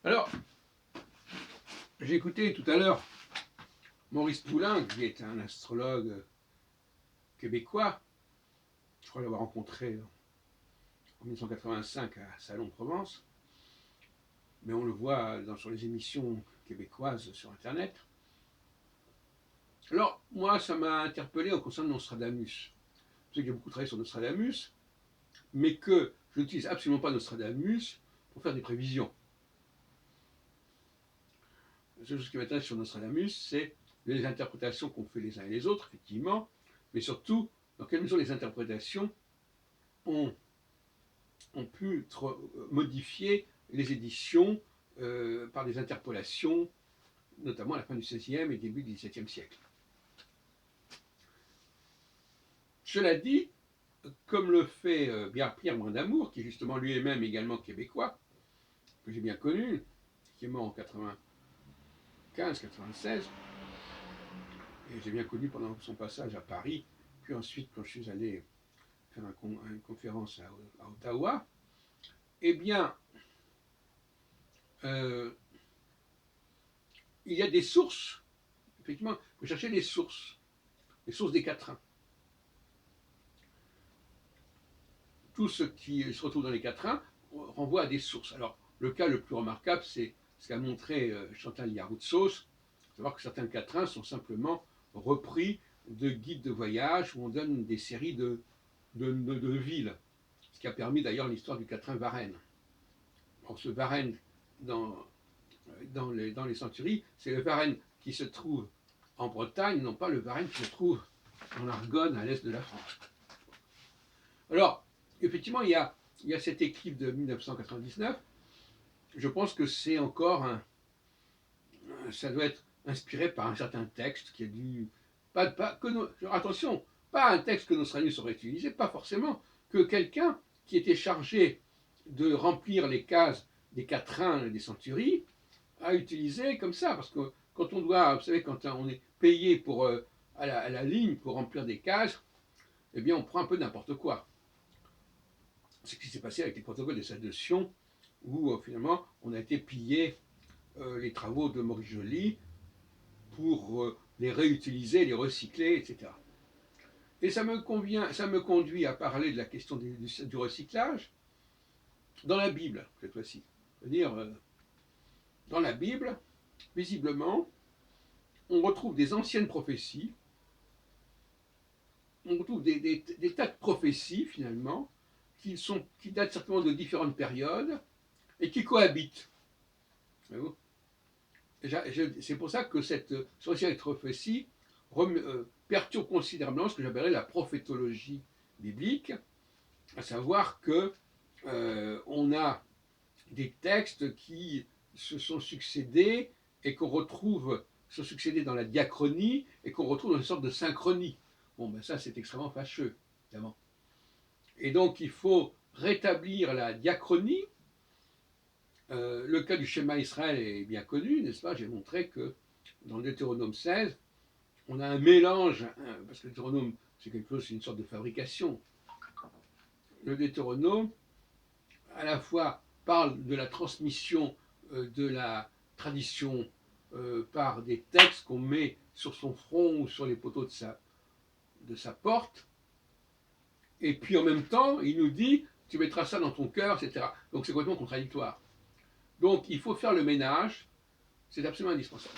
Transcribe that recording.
Alors, j'ai écouté tout à l'heure Maurice Poulain, qui est un astrologue québécois. Je crois l'avoir rencontré en 1985 à Salon-Provence. Mais on le voit sur les émissions québécoises sur Internet. Alors, moi, ça m'a interpellé en concernant Nostradamus. Je sais que j'ai beaucoup travaillé sur Nostradamus, mais que je n'utilise absolument pas Nostradamus pour faire des prévisions. La seule chose qui m'intéresse sur Nostradamus, c'est les interprétations qu'ont fait les uns et les autres, effectivement, mais surtout, dans quelle mesure les interprétations ont pu modifier les éditions par des interpolations, notamment à la fin du XVIe et début du XVIIe siècle. Cela dit, comme le fait Pierre Brindamour, qui est justement lui-même également québécois, que j'ai bien connu, qui est mort en 95-96, et j'ai bien connu pendant son passage à Paris, puis ensuite quand je suis allé faire une conférence à Ottawa, eh bien, il y a des sources, effectivement, il faut chercher les sources des quatrains. Tout ce qui se retrouve dans les quatrains renvoie à des sources. Alors, le cas le plus remarquable, c'est ce qu'a montré Chantal Yaroutsos, savoir que certains quatrains sont simplement repris de guides de voyage où on donne des séries de villes, ce qui a permis d'ailleurs l'histoire du quatrain Varennes. Alors, ce Varennes dans les centuries, c'est le Varennes qui se trouve en Bretagne, non pas le Varennes qui se trouve en Argonne, à l'est de la France. Alors, effectivement, il y a cette équipe de 1999. Je pense que c'est encore ça doit être inspiré par un certain texte qui a dû... attention, pas un texte que Nostradamus aurait utilisé, pas forcément, que quelqu'un qui était chargé de remplir les cases des quatrains et des centuries a utilisé comme ça, parce que quand on doit, vous savez, quand on est payé pour, à la ligne pour remplir des cases, eh bien on prend un peu n'importe quoi. C'est ce qui s'est passé avec les protocoles de Sion, où finalement on a été pillé les travaux de Maurice Joly pour les réutiliser, les recycler, etc. Et ça me conduit à parler de la question du recyclage dans la Bible, cette fois-ci. C'est-à-dire, dans la Bible, visiblement, on retrouve des anciennes prophéties, on retrouve des tas de prophéties, finalement, qui datent certainement de différentes périodes et qui cohabitent. C'est pour ça que cette prophétie perturbe considérablement ce que j'appellerais la prophétologie biblique, à savoir que on a des textes qui se sont succédés et qu'on retrouve, se sont succédés dans la diachronie et qu'on retrouve dans une sorte de synchronie. Bon, ben ça, c'est extrêmement fâcheux, évidemment. Et donc, il faut rétablir la diachronie. Le cas du schéma Israël est bien connu, n'est-ce pas? J'ai montré que dans le Deutéronome 16, on a un mélange, parce que le Deutéronome, c'est quelque chose, c'est une sorte de fabrication. Le Deutéronome, à la fois, parle de la transmission de la tradition par des textes qu'on met sur son front ou sur les poteaux de sa porte, et puis en même temps, il nous dit, tu mettras ça dans ton cœur, etc. Donc c'est complètement contradictoire. Donc il faut faire le ménage, c'est absolument indispensable.